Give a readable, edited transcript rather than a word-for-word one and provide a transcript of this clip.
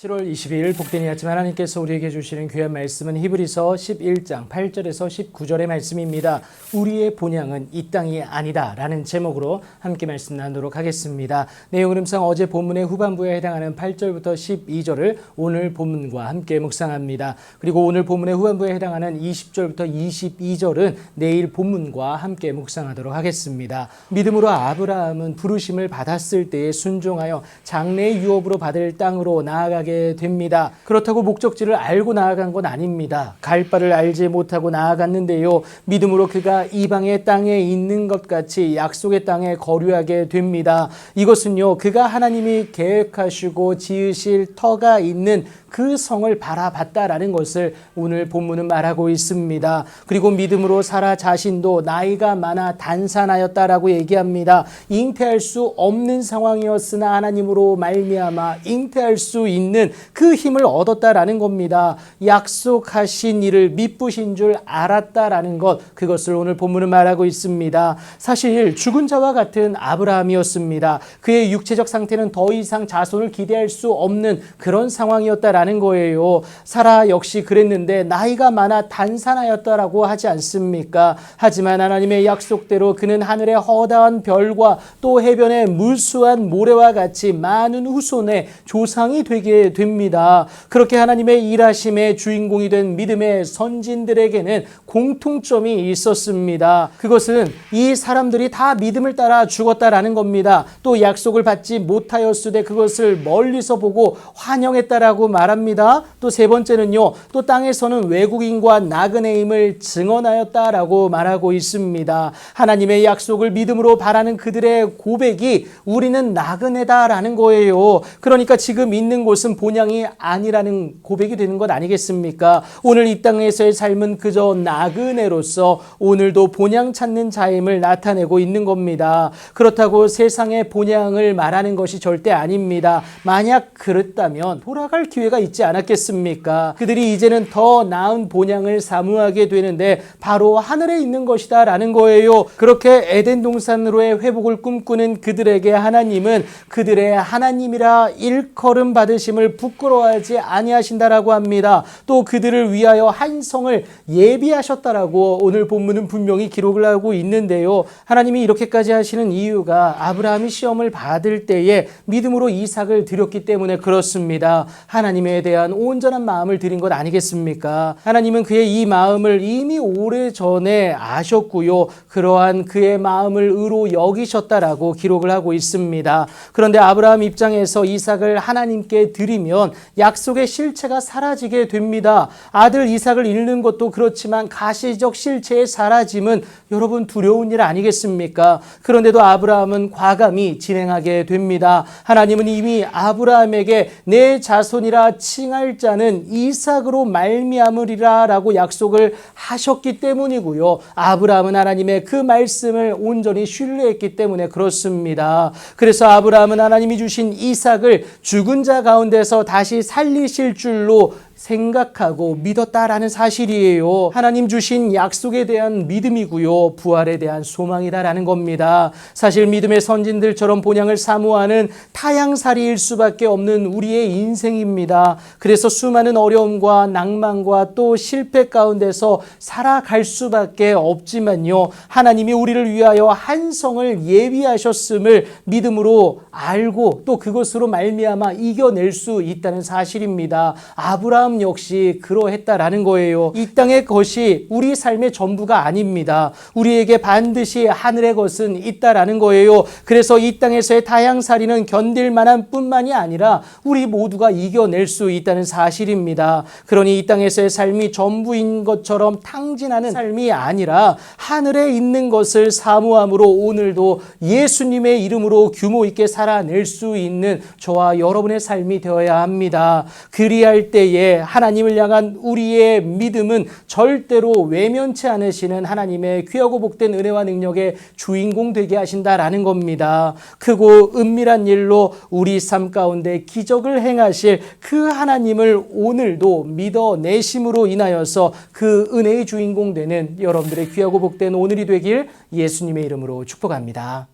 7월 22일 복된 이 아침 하나님께서 우리에게 주시는 귀한 말씀은 히브리서 11장 8절에서 19절의 말씀입니다. 우리의 본향은 이 땅이 아니다 라는 제목으로 함께 말씀 나누도록 하겠습니다. 내용 흐름상 어제 본문의 후반부에 해당하는 8절부터 12절을 오늘 본문과 함께 묵상합니다. 그리고 오늘 본문의 후반부에 해당하는 20절부터 22절은 내일 본문과 함께 묵상하도록 하겠습니다. 믿음으로 아브라함은 부르심을 받았을 때에 순종하여 장래의 유업으로 받을 땅으로 나아가게 됩니다. 그렇다고 목적지를 알고 나아간 건 아닙니다. 갈 바를 알지 못하고 나아갔는데요. 믿음으로 그가 이방의 땅에 있는 것 같이 약속의 땅에 거류하게 됩니다. 이것은요, 그가 하나님이 계획하시고 지으실 터가 있는 그 성을 바라봤다라는 것을 오늘 본문은 말하고 있습니다. 그리고 믿음으로 사라 자신도 나이가 많아 단산하였다라고 얘기합니다. 잉태할 수 없는 상황이었으나 하나님으로 말미암아 잉태할 수 있는 그 힘을 얻었다라는 겁니다. 약속하신 이를 미쁘신 줄 알았다라는 것, 그것을 오늘 본문은 말하고 있습니다. 사실 죽은 자와 같은 아브라함이었습니다. 그의 육체적 상태는 더 이상 자손을 기대할 수 없는 그런 상황이었다라는 거예요. 사라 역시 그랬는데 나이가 많아 단산하였다라고 하지 않습니까? 하지만 하나님의 약속대로 그는 하늘의 허다한 별과 또 해변의 무수한 모래와 같이 많은 후손의 조상이 되게 됩니다. 그렇게 하나님의 일하심의 주인공이 된 믿음의 선진들에게는 공통점이 있었습니다. 그것은 이 사람들이 다 믿음을 따라 죽었다라는 겁니다. 또 약속을 받지 못하였으되 그것을 멀리서 보고 환영했다라고 말합니다. 또 세 번째는요, 또 땅에서는 외국인과 나그네임을 증언하였다라고 말하고 있습니다. 하나님의 약속을 믿음으로 바라는 그들의 고백이 우리는 나그네다라는 거예요. 그러니까 지금 있는 곳은 본향이 아니라는 고백이 되는 것 아니겠습니까? 오늘 이 땅에서의 삶은 그저 나그네로서 오늘도 본향 찾는 자임을 나타내고 있는 겁니다. 그렇다고 세상의 본향을 말하는 것이 절대 아닙니다. 만약 그랬다면 돌아갈 기회가 있지 않았겠습니까? 그들이 이제는 더 나은 본향을 사모하게 되는데 바로 하늘에 있는 것이다 라는 거예요. 그렇게 에덴 동산으로의 회복을 꿈꾸는 그들에게 하나님은 그들의 하나님이라 일컬음 받으심을 부끄러워하지 아니하신다라고 합니다. 또 그들을 위하여 한 성을 예비하셨다라고 오늘 본문은 분명히 기록을 하고 있는데요. 하나님이 이렇게까지 하시는 이유가 아브라함이 시험을 받을 때에 믿음으로 이삭을 드렸기 때문에 그렇습니다. 하나님에 대한 온전한 마음을 드린 것 아니겠습니까? 하나님은 그의 이 마음을 이미 오래전에 아셨고요. 그러한 그의 마음을 의로 여기셨다라고 기록을 하고 있습니다. 그런데 아브라함 입장에서 이삭을 하나님께 드리면 약속의 실체가 사라지게 됩니다. 아들 이삭을 잃는 것도 그렇지만 가시적 실체의 사라짐은 여러분 두려운 일 아니겠습니까? 그런데도 아브라함은 과감히 진행하게 됩니다. 하나님은 이미 아브라함에게 내 자손이라 칭할 자는 이삭으로 말미암으리라 라고 약속을 하셨기 때문이고요. 아브라함은 하나님의 그 말씀을 온전히 신뢰했기 때문에 그렇습니다. 그래서 아브라함은 하나님이 주신 이삭을 죽은 자 가운데서 다시 살리실 줄로 생각하고 믿었다라는 사실이에요. 하나님 주신 약속에 대한 믿음이고요. 부활에 대한 소망이다라는 겁니다. 사실 믿음의 선진들처럼 본향을 사모하는 타향살이일 수밖에 없는 우리의 인생입니다. 그래서 수많은 어려움과 낭만과 또 실패 가운데서 살아갈 수밖에 없지만요. 하나님이 우리를 위하여 한 성을 예비하셨음을 믿음으로 알고 또 그것으로 말미암아 이겨낼 수 있다는 사실입니다. 아브라함 역시 그러했다라는 거예요. 이 땅의 것이 우리 삶의 전부가 아닙니다. 우리에게 반드시 하늘의 것은 있다라는 거예요. 그래서 이 땅에서의 타향살이는 견딜 만한 뿐만이 아니라 우리 모두가 이겨낼 수 있다는 사실입니다. 그러니 이 땅에서의 삶이 전부인 것처럼 탕진하는 삶이 아니라 하늘에 있는 것을 사모함으로 오늘도 예수님의 이름으로 규모 있게 살아낼 수 있는 저와 여러분의 삶이 되어야 합니다. 그리할 때에 하나님을 향한 우리의 믿음은 절대로 외면치 않으시는 하나님의 귀하고 복된 은혜와 능력의 주인공 되게 하신다라는 겁니다. 크고 은밀한 일로 우리 삶 가운데 기적을 행하실 그 하나님을 오늘도 믿어내심으로 인하여서 그 은혜의 주인공 되는 여러분들의 귀하고 복된 오늘이 되길 예수님의 이름으로 축복합니다.